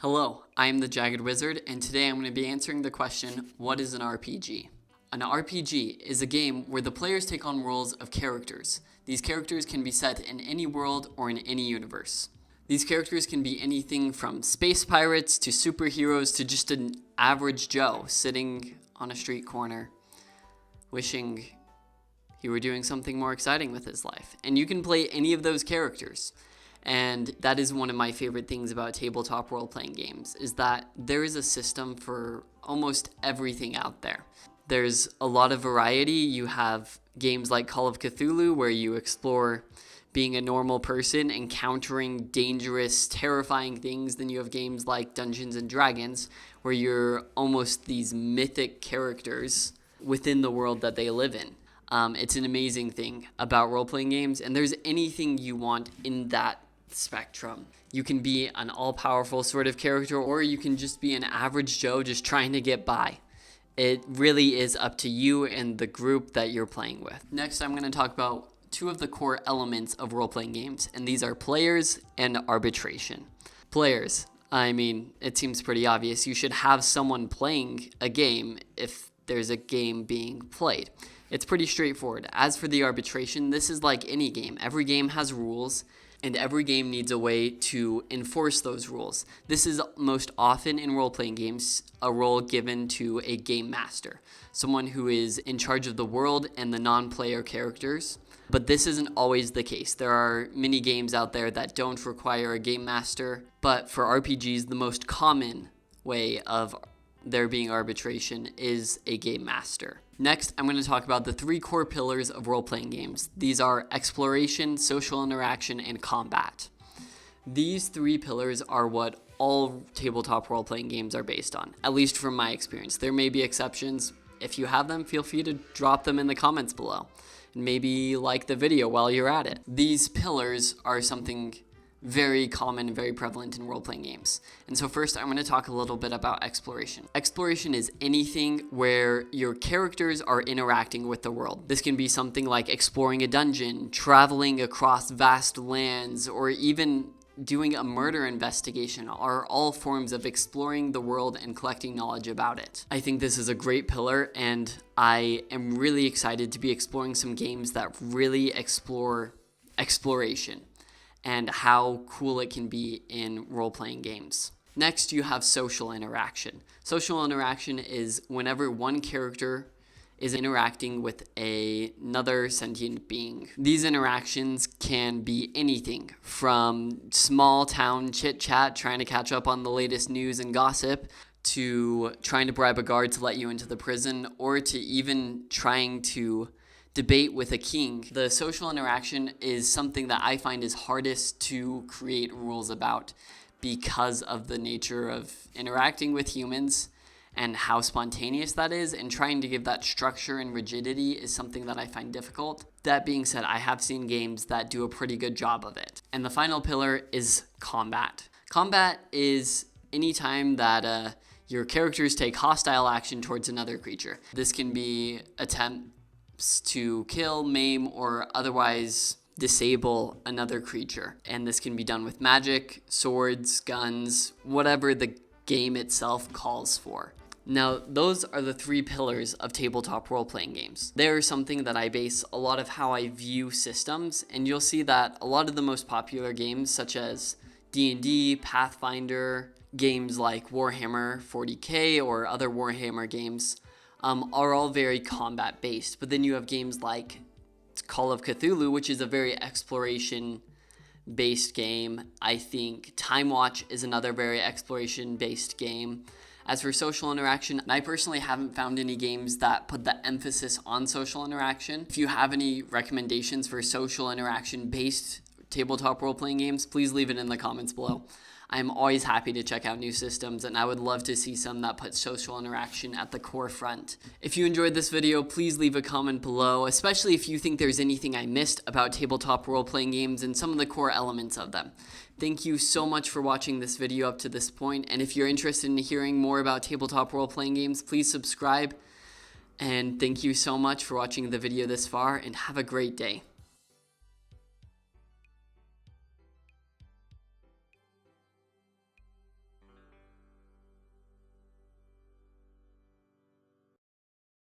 Hello, I am the Jagged Wizard, and today I'm going to be answering the question, what is an RPG? An RPG is a game where the players take on roles of characters. These characters can be set in any world or in any universe. These characters can be anything from space pirates to superheroes to just an average Joe sitting on a street corner wishing he were doing something more exciting with his life. And you can play any of those characters. And that is one of my favorite things about tabletop role-playing games, is that there is a system for almost everything out there. There's a lot of variety. You have games like Call of Cthulhu, where you explore being a normal person, encountering dangerous, terrifying things. Then you have games like Dungeons and Dragons, where you're almost these mythic characters within the world that they live in. It's an amazing thing about role-playing games, and there's anything you want in that spectrum. You can be an all-powerful sort of character, or you can just be an average Joe just trying to get by. It really is up to you and the group that you're playing with. Next, I'm going to talk about two of the core elements of role-playing games, and these are players and arbitration. Players, I mean, it seems pretty obvious. You should have someone playing a game if there's a game being played. It's pretty straightforward. As for the arbitration, this is like any game. Every game has rules, and every game needs a way to enforce those rules. This is most often in role-playing games a role given to a game master, someone who is in charge of the world and the non-player characters. But this isn't always the case. There are many games out there that don't require a game master, but for RPGs, the most common way of there being arbitration is a game master. Next, I'm going to talk about the three core pillars of role-playing games. These are exploration, social interaction, and combat. These three pillars are what all tabletop role-playing games are based on, at least from my experience. There may be exceptions. If you have them, feel free to drop them in the comments below, and maybe like the video while you're at it. These pillars are something very common and very prevalent in role-playing games. And so first, I'm going to talk a little bit about exploration. Exploration is anything where your characters are interacting with the world. This can be something like exploring a dungeon, traveling across vast lands, or even doing a murder investigation are all forms of exploring the world and collecting knowledge about it. I think this is a great pillar, and I am really excited to be exploring some games that really explore exploration and how cool it can be in role-playing games. Next, you have social interaction. Social interaction is whenever one character is interacting with another sentient being. These interactions can be anything from small town chit-chat, trying to catch up on the latest news and gossip, to trying to bribe a guard to let you into the prison, or to even trying to debate with a king. The social interaction is something that I find is hardest to create rules about because of the nature of interacting with humans and how spontaneous that is, and trying to give that structure and rigidity is something that I find difficult. That being said, I have seen games that do a pretty good job of it. And the final pillar is combat. Combat is any time that your characters take hostile action towards another creature. This can be attempts to kill, maim, or otherwise disable another creature. And this can be done with magic, swords, guns, whatever the game itself calls for. Now, those are the three pillars of tabletop role-playing games. They're something that I base a lot of how I view systems, and you'll see that a lot of the most popular games, such as D&D, Pathfinder, games like Warhammer 40K, or other Warhammer games, are all very combat-based. But then you have games like Call of Cthulhu, which is a very exploration-based game. I think Time Watch is another very exploration-based game. As for social interaction, I personally haven't found any games that put the emphasis on social interaction. If you have any recommendations for social interaction-based tabletop role-playing games, please leave it in the comments below. I'm always happy to check out new systems, and I would love to see some that put social interaction at the core front. If you enjoyed this video, please leave a comment below, especially if you think there's anything I missed about tabletop role-playing games and some of the core elements of them. Thank you so much for watching this video up to this point, and if you're interested in hearing more about tabletop role-playing games, please subscribe. And thank you so much for watching the video this far, and have a great day.